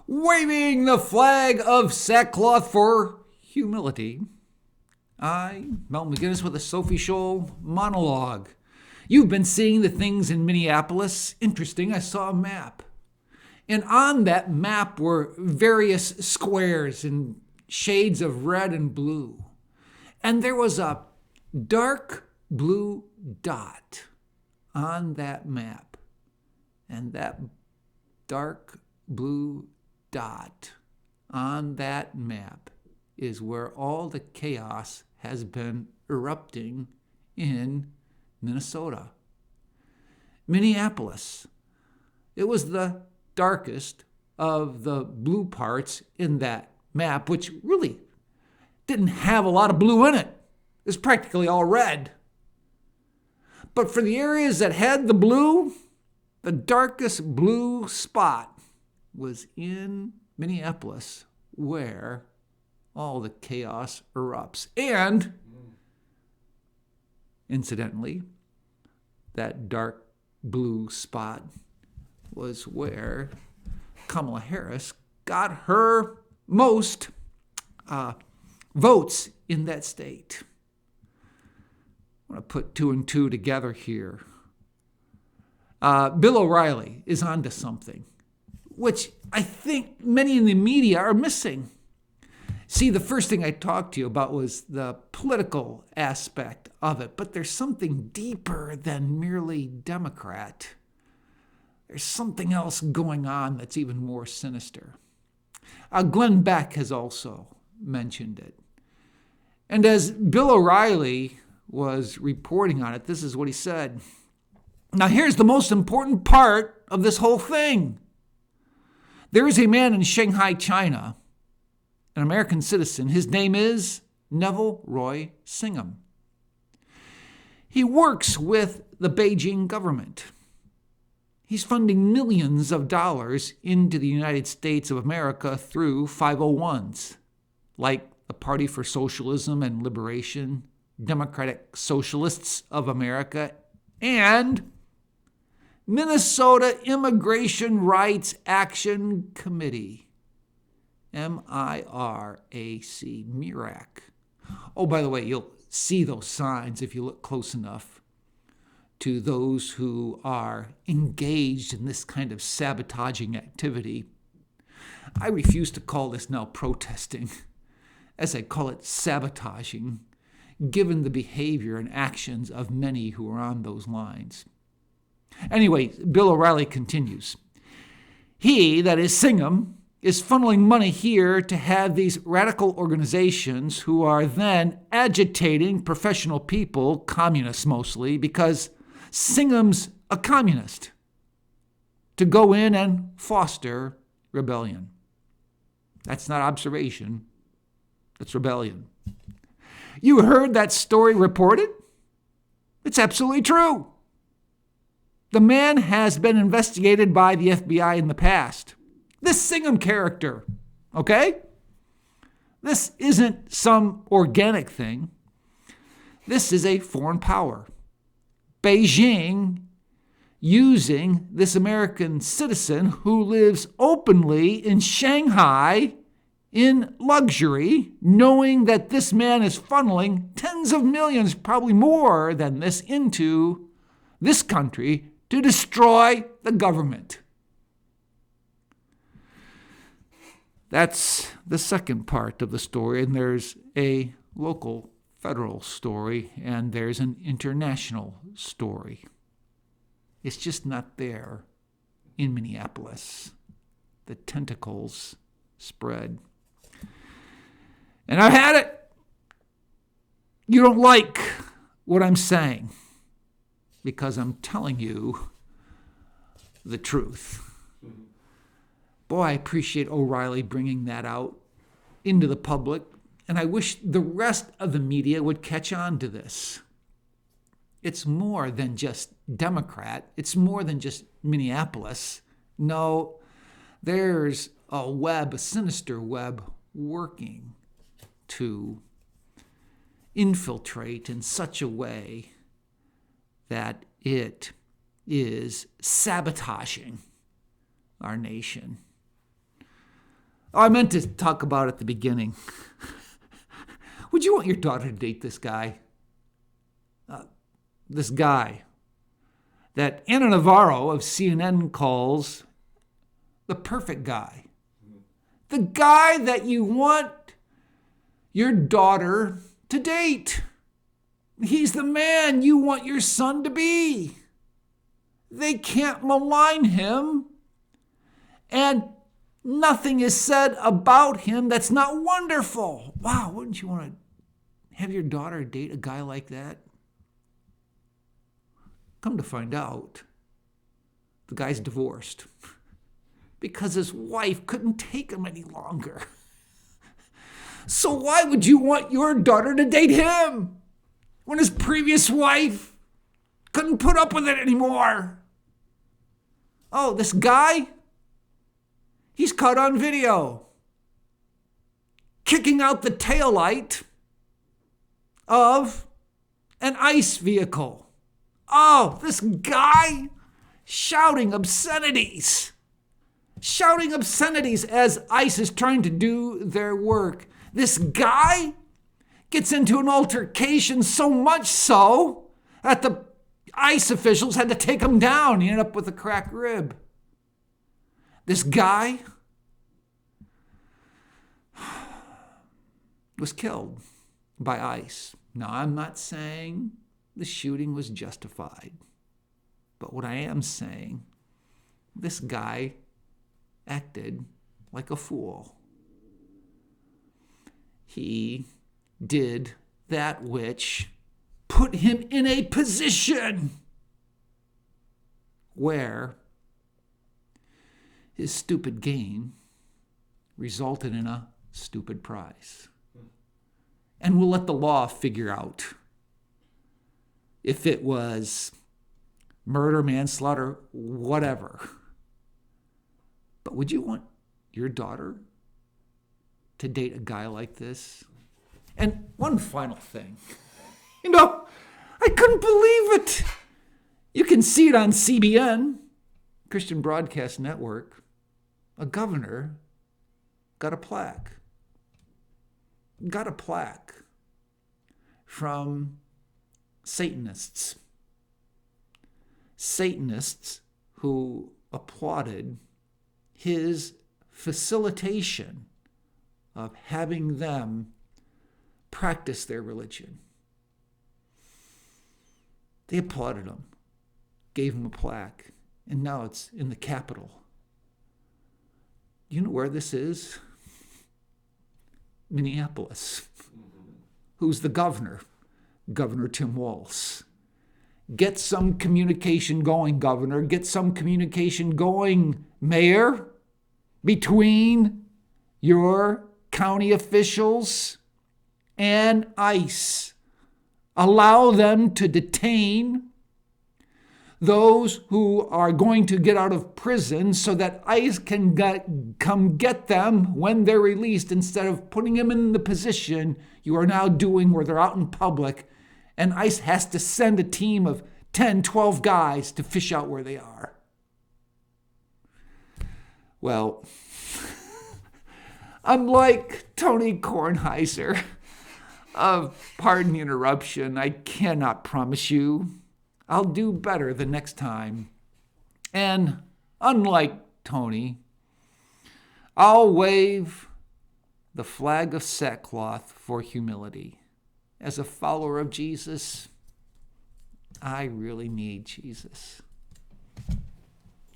waving the flag of sackcloth for humility. I, Mel McGinnis, with a Sophie Scholl Monologue. You've been seeing the things in Minneapolis. Interesting, I saw a map. And on that map were various squares in shades of red and blue. And there was a dark blue dot on that map. And that dark blue dot on that map is where all the chaos has been erupting in Minnesota. Minneapolis. It was the darkest of the blue parts in that map, which really didn't have a lot of blue in it. It was practically all red. But for the areas that had the blue, the darkest blue spot was in Minneapolis, where all the chaos erupts. And, incidentally, that dark blue spot was where Kamala Harris got her most votes in that state. I want to put two and two together here. Bill O'Reilly is onto something, which I think many in the media are missing. See, the first thing I talked to you about was the political aspect of it, but there's something deeper than merely Democrat. There's something else going on that's even more sinister. Glenn Beck has also mentioned it. And as Bill O'Reilly was reporting on it, this is what he said. Now, here's the most important part of this whole thing. There is a man in Shanghai, China, an American citizen. His name is Neville Roy Singham. He works with the Beijing government. He's funding millions of dollars into the United States of America through 501s, like the Party for Socialism and Liberation, Democratic Socialists of America, and Minnesota Immigration Rights Action Committee, MIRAC, MIRAC. Oh, by the way, you'll see those signs if you look close enough to those who are engaged in this kind of sabotaging activity. I refuse to call this now protesting, as I call it sabotaging, given the behavior and actions of many who are on those lines. Anyway, Bill O'Reilly continues. He, that is Singham, is funneling money here to have these radical organizations who are then agitating professional people, communists mostly, because Singham's a communist, to go in and foster rebellion. That's not observation. That's rebellion. You heard that story reported? It's absolutely true. The man has been investigated by the FBI in the past. This Singham character, okay? This isn't some organic thing. This is a foreign power. Beijing using this American citizen who lives openly in Shanghai in luxury, knowing that this man is funneling tens of millions, probably more than this, into this country to destroy the government. That's the second part of the story, and there's a local federal story, and there's an international story. It's just not there in Minneapolis. The tentacles spread. And I've had it. You don't like what I'm saying because I'm telling you the truth. Boy, I appreciate O'Reilly bringing that out into the public, and I wish the rest of the media would catch on to this. It's more than just Democrat. It's more than just Minneapolis. No, there's a web, a sinister web, working to infiltrate in such a way that it is sabotaging our nation. Oh, I meant to talk about at the beginning. Would you want your daughter to date this guy? This guy that Anna Navarro of CNN calls the perfect guy. The guy that you want your daughter to date. He's the man you want your son to be. They can't malign him. And nothing is said about him that's not wonderful. Wow, wouldn't you want to have your daughter date a guy like that? Come to find out, the guy's divorced because his wife couldn't take him any longer. So why would you want your daughter to date him when his previous wife couldn't put up with it anymore? Oh, this guy, he's caught on video kicking out the taillight of an ICE vehicle. Oh, this guy shouting obscenities as ICE is trying to do their work. This guy gets into an altercation so much so that the ICE officials had to take him down. He ended up with a cracked rib. This guy was killed by ICE. Now, I'm not saying the shooting was justified, but what I am saying, this guy acted like a fool. He did that which put him in a position where his stupid game resulted in a stupid prize. And we'll let the law figure out if it was murder, manslaughter, whatever. But would you want your daughter to date a guy like this? And one final thing. I couldn't believe it. You can see it on CBN, Christian Broadcast Network. A governor got a plaque from Satanists who applauded his facilitation of having them practice their religion. They applauded him, gave him a plaque, and now it's in the Capitol. You know where this is? Minneapolis. Who's the governor? Governor Tim Walz. Get some communication going, Governor. Get some communication going, Mayor, between your county officials and ICE. Allow them to detain those who are going to get out of prison so that ICE can come get them when they're released, instead of putting them in the position you are now doing where they're out in public and ICE has to send a team of 10, 12 guys to fish out where they are. Well, unlike Tony Kornheiser of Pardon the Interruption, I cannot promise you I'll do better the next time. And unlike Tony, I'll wave the flag of sackcloth for humility. As a follower of Jesus, I really need Jesus.